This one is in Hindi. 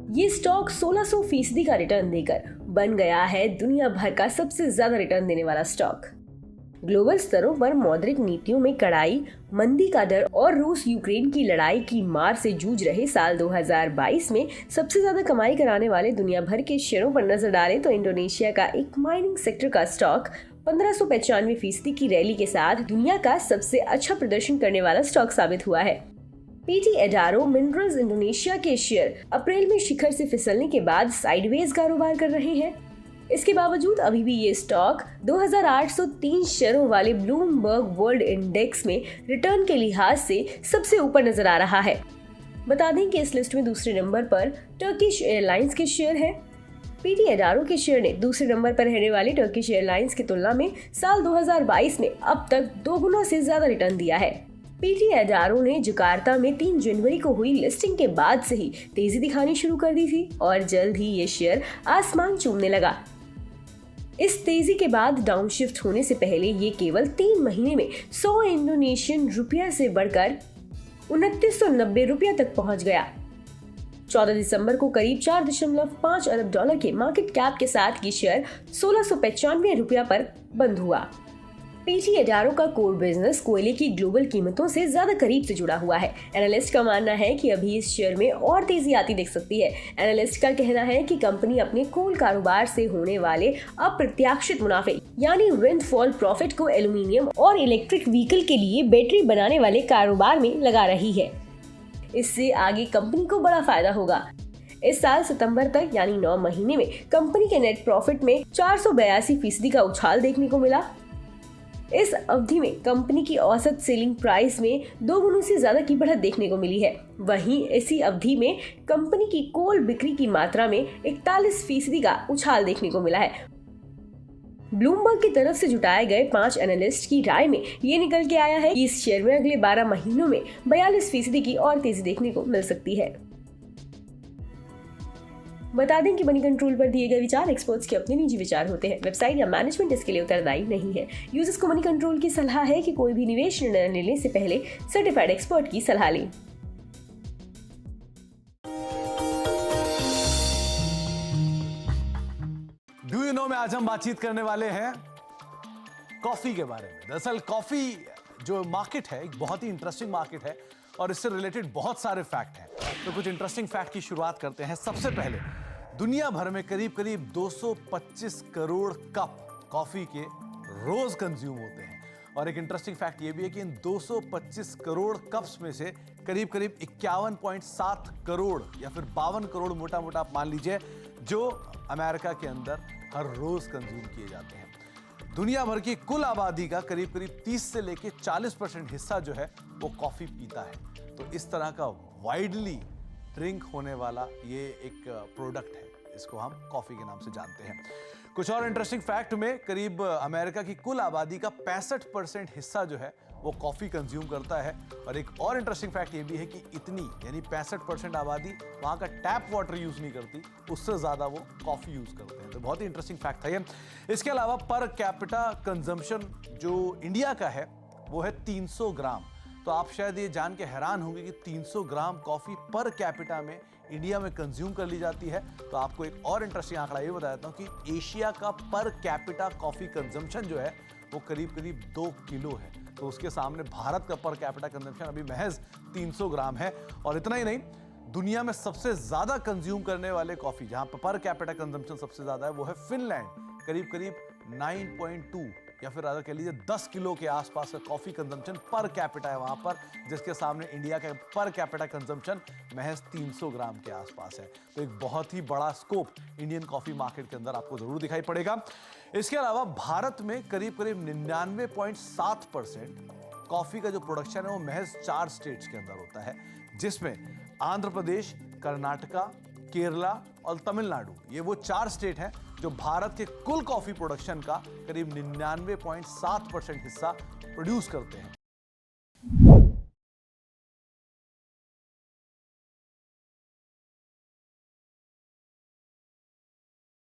ये स्टॉक 1600% का रिटर्न देकर बन गया है दुनिया भर का सबसे ज्यादा रिटर्न देने वाला स्टॉक। ग्लोबल स्तरों पर मौद्रिक नीतियों में कड़ाई, मंदी का डर और रूस यूक्रेन की लड़ाई की मार से जूझ रहे साल 2022 में सबसे ज्यादा कमाई कराने वाले दुनिया भर के शेयरों पर नजर डालें तो इंडोनेशिया का एक माइनिंग सेक्टर का स्टॉक 1595% की रैली के साथ दुनिया का सबसे अच्छा प्रदर्शन करने वाला स्टॉक साबित हुआ है। PT एडारो मिनरल्स इंडोनेशिया के शेयर अप्रैल में शिखर से फिसलने के बाद साइडवेज कारोबार कर रहे हैं। इसके बावजूद अभी भी ये स्टॉक 2803 शेयरों वाले ब्लूमबर्ग वर्ल्ड इंडेक्स में रिटर्न के लिहाज से सबसे ऊपर नजर आ रहा है। बता दें कि इस लिस्ट में दूसरे नंबर पर टर्किश एयरलाइंस के शेयर हैं। PT एडारो के शेयर ने दूसरे नंबर पर रहने वाली टर्किश एयरलाइंस की तुलना में साल 2022 में अब तक 2 गुना से ज्यादा रिटर्न दिया है। PT एडारो ने जकार्ता में 3 जनवरी को हुई लिस्टिंग के बाद से ही तेजी दिखानी शुरू कर दी थी और जल्द ही ये शेयर आसमान चूमने लगा। इस तेजी के बाद डाउनशिफ्ट होने से पहले ये केवल 3 महीने में 100 इंडोनेशियन रुपया से बढ़कर 2990 रुपया तक पहुंच गया। 14 दिसंबर को करीब 4.5 अरब डॉलर के मार्केट कैप के साथ ये शेयर 1695 रुपया पर बंद हुआ। PT एडारो का कोर बिजनेस कोयले की ग्लोबल कीमतों से ज्यादा करीब से जुड़ा हुआ है। एनालिस्ट का मानना है कि अभी इस शेयर में और तेजी आती दिख सकती है। एनालिस्ट का कहना है कि कंपनी अपने कोल कारोबार से होने वाले अप्रत्याशित मुनाफे यानी विंडफॉल प्रॉफिट को एल्यूमिनियम और इलेक्ट्रिक व्हीकल के लिए बैटरी बनाने वाले कारोबार में लगा रही है। इससे आगे कंपनी को बड़ा फायदा होगा। इस साल सितंबर तक यानी 9 महीने में कंपनी के नेट प्रॉफिट में 482% का उछाल देखने को मिला। इस अवधि में कंपनी की औसत सेलिंग प्राइस में 2 गुना से ज्यादा की बढ़त देखने को मिली है। वहीं इसी अवधि में कंपनी की कोल बिक्री की मात्रा में 41% का उछाल देखने को मिला है। ब्लूमबर्ग की तरफ से जुटाए गए 5 एनालिस्ट की राय में ये निकल के आया है कि इस शेयर में अगले 12 महीनों में 42% की और तेजी देखने को मिल सकती है। बता दें कि मनी कंट्रोल पर दिए गए विचार एक्सपर्ट्स के अपने निजी विचार होते हैं। वेबसाइट या मैनेजमेंट इसके लिए उत्तरदायी नहीं है। यूजर्स को मनी कंट्रोल की सलाह है कि कोई भी निवेश निर्णय लेने से पहले सर्टिफाइड एक्सपर्ट की सलाह लें। डू यू नो में आज हम बातचीत करने वाले हैं कॉफी के बारे में। दरअसल कॉफी जो मार्केट है एक बहुत ही इंटरेस्टिंग मार्केट है और इससे रिलेटेड बहुत सारे फैक्ट हैं। तो कुछ इंटरेस्टिंग फैक्ट की शुरुआत करते हैं। सबसे पहले दुनिया भर में करीब 225 करोड़ कप कॉफी के रोज कंज्यूम होते हैं और एक इंटरेस्टिंग फैक्ट ये भी है कि इन 225 करोड़ कप्स में से करीब 51.7 करोड़ या फिर 52 करोड़ मोटा मोटा आप मान लीजिए जो अमेरिका के अंदर हर रोज कंज्यूम किए जाते हैं। दुनिया भर की कुल आबादी का करीब 30 से लेके 40% हिस्सा जो है वो कॉफी पीता है। तो इस तरह का वाइडली ड्रिंक होने वाला ये एक प्रोडक्ट है, इसको हम कॉफी के नाम से जानते हैं। कुछ और इंटरेस्टिंग फैक्ट में करीब अमेरिका की कुल आबादी का 65% हिस्सा जो है वो कॉफी कंज्यूम करता है। और एक और इंटरेस्टिंग फैक्ट ये भी है कि इतनी यानी 65% आबादी वहां का टैप वाटर यूज नहीं करती, उससे ज्यादा वो कॉफी यूज करते हैं। तो बहुत ही इंटरेस्टिंग फैक्ट था ये। इसके अलावा पर कैपिटा कंजम्पशन जो इंडिया का है वो है 300 ग्राम। तो आप शायद ये जान के हैरान होंगे कि 300 ग्राम कॉफी पर कैपिटा में इंडिया में कंज्यूम कर ली जाती है। तो आपको एक और इंटरेस्टिंग आंकड़ा ये बता देता हूं कि एशिया का पर कैपिटा कॉफी कंजम्पशन जो है वो करीब 2 किलो है। तो उसके सामने भारत का पर कैपिटा कंजम्पशन अभी महज 300 ग्राम है। और इतना ही नहीं, दुनिया में सबसे ज्यादा कंज्यूम करने वाले कॉफी जहां पर कैपिटा कंजम्पशन सबसे ज्यादा है वो है फिनलैंड। करीब 9.2 या फिर अगर कह लीजिए 10 किलो के आसपास का कॉफी कंजम्पशन पर कैपिटा है वहां पर, जिसके सामने इंडिया का पर कैपिटा कंजम्पशन महज 300 ग्राम के आसपास है। तो एक बहुत ही बड़ा स्कोप इंडियन कॉफी मार्केट के अंदर आपको जरूर दिखाई पड़ेगा। इसके अलावा भारत में करीब 99.7% कॉफी का जो प्रोडक्शन है वो महज 4 स्टेट्स के अंदर होता है, जिसमें आंध्र प्रदेश, कर्नाटका, केरला और तमिलनाडु, ये वो 4 स्टेट हैं जो भारत के कुल कॉफी प्रोडक्शन का करीब 99.7% हिस्सा प्रोड्यूस करते हैं।